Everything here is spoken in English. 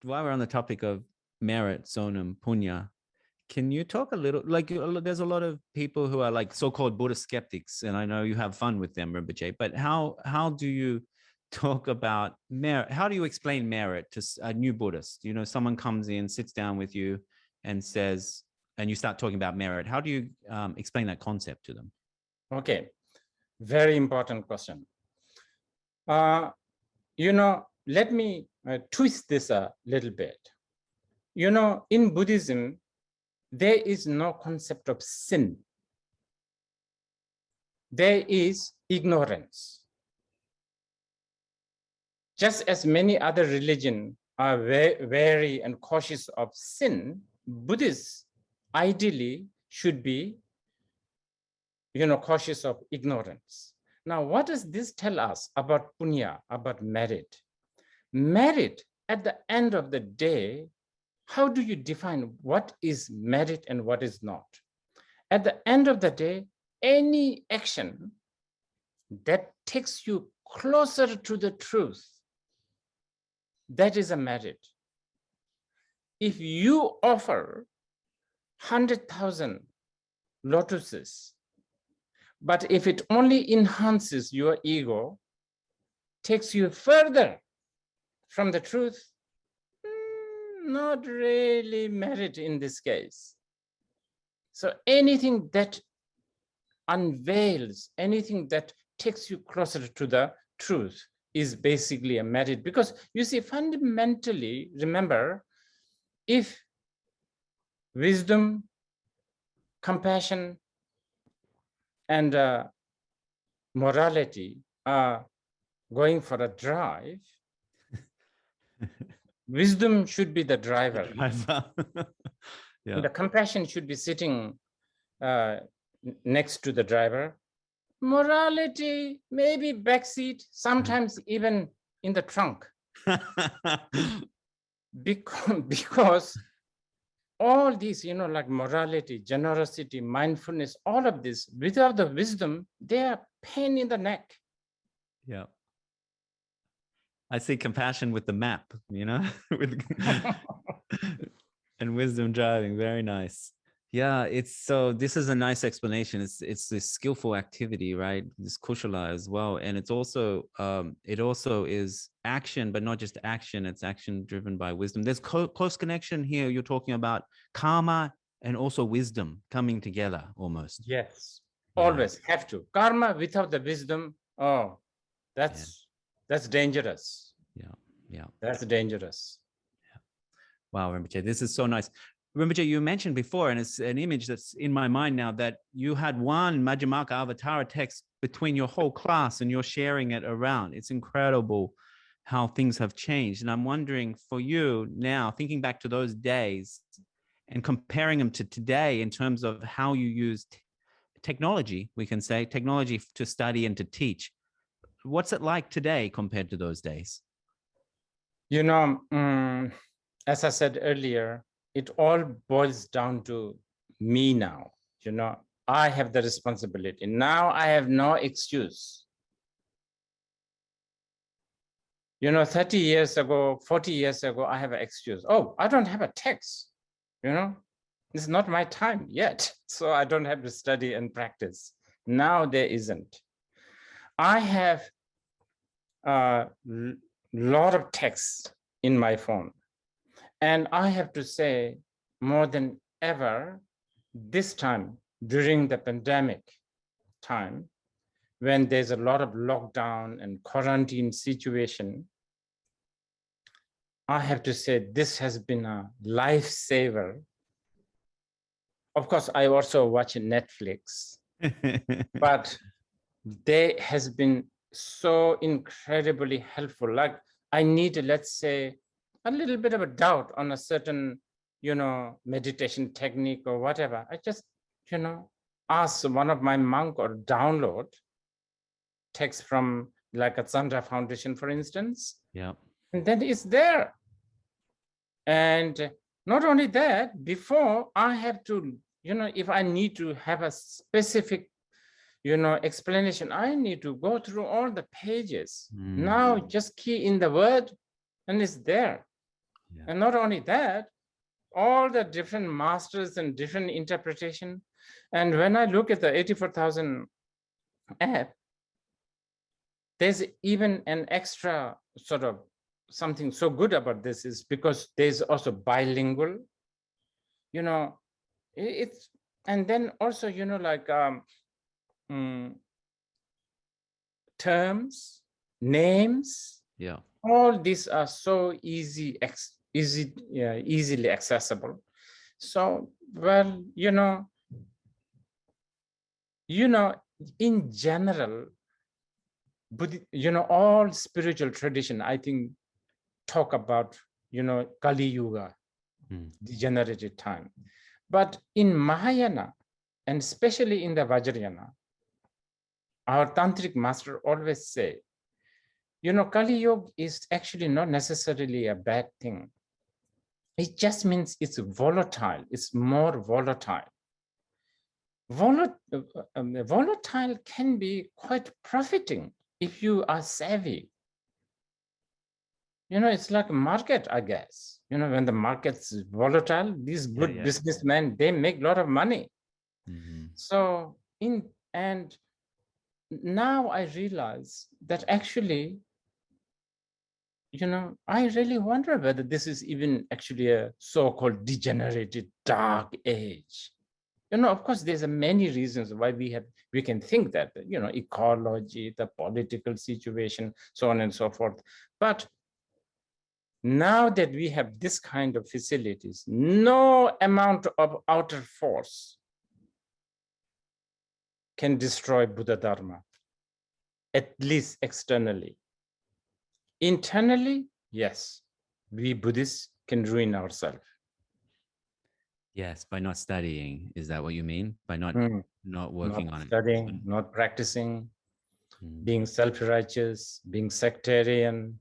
while we're on the topic of merit, sonam, punya, can you talk a little, like there's a lot of people who are like so-called Buddhist skeptics, and I know you have fun with them, Rinpoche, but how do you talk about merit? How do you explain merit to a new Buddhist? You know, someone comes in, sits down with you and says, and you start talking about merit. How do you explain that concept to them? Okay, very important question. Let me twist this a little bit. In Buddhism, there is no concept of sin. There is ignorance. Just as many other religions are wary and cautious of sin, Buddhists ideally should be, cautious of ignorance. Now, what does this tell us about punya, about merit? Merit, at the end of the day, how do you define what is merit and what is not? At the end of the day, any action that takes you closer to the truth, that is a merit. If you offer 100,000 lotuses, but if it only enhances your ego, takes you further from the truth, not really merit in this case. So anything that unveils, anything that takes you closer to the truth is basically a merit. Because you see, fundamentally, remember, if wisdom, compassion, and morality are going for a drive, wisdom should be the driver. Yeah. And the compassion should be sitting next to the driver. Morality, maybe backseat, sometimes even in the trunk. because all these, like morality, generosity, mindfulness, all of this, without the wisdom, they are pain in the neck. Yeah. I see compassion with the map, with and wisdom driving. Very nice. Yeah, this is a nice explanation. It's this skillful activity, right? This kushala as well. And it also is action, but not just action. It's action driven by wisdom. There's close connection here. You're talking about karma and also wisdom coming together almost. Yes, always have to. Karma without the wisdom, that's dangerous. Yeah. That's dangerous. Yeah. Wow, Rinpoche, this is so nice. Rinpoche, you mentioned before, and it's an image that's in my mind now, that you had one Majjhimaka Avatara text between your whole class and you're sharing it around. It's incredible how things have changed. And I'm wondering for you now, thinking back to those days and comparing them to today in terms of how you used technology, we can say, technology to study and to teach. What's it like today compared to those days? As I said earlier, it all boils down to me now. I have the responsibility. Now I have no excuse. 30 years ago, 40 years ago, I have an excuse. Oh, I don't have a text. It's not my time yet. So I don't have to study and practice. Now there isn't. I have a lot of texts in my phone. And I have to say, more than ever, this time, during the pandemic time, when there's a lot of lockdown and quarantine situation, I have to say this has been a lifesaver. Of course, I also watch Netflix, but they has been so incredibly helpful. Like I need, let's say, a little bit of a doubt on a certain, meditation technique or whatever. I just, ask one of my monk or download text from like a Chandra Foundation, for instance. Yeah. And then it's there. And not only that, before I have to, if I need to have a specific, explanation, I need to go through all the pages. Now just key in the word and it's there. Yeah. And not only that, all the different masters and different interpretation. And when I look at the 84,000 app, there's even an extra sort of something so good about this is because there's also bilingual, it's, and then also, like terms, names, Yeah. all these are so easily accessible. So, well, in general, all spiritual tradition, I think, talk about, Kali Yuga, degenerated time. But in Mahayana, and especially in the Vajrayana, our tantric master always say, Kali Yuga is actually not necessarily a bad thing. It just means it's volatile. It's more volatile. Volatile can be quite profiting if you are savvy. It's like a market, I guess. When the market's volatile, these good businessmen, they make a lot of money. So and now I realize that actually, I really wonder whether this is even actually a so-called degenerated dark age. Of course, there's many reasons why we can think that, ecology, the political situation, so on and so forth. But now that we have this kind of facilities, no amount of outer force can destroy Buddha Dharma, at least externally. Internally, yes, we Buddhists can ruin ourselves. Yes, by not studying. Is that what you mean? By not working on studying, not practicing, being self-righteous, being sectarian,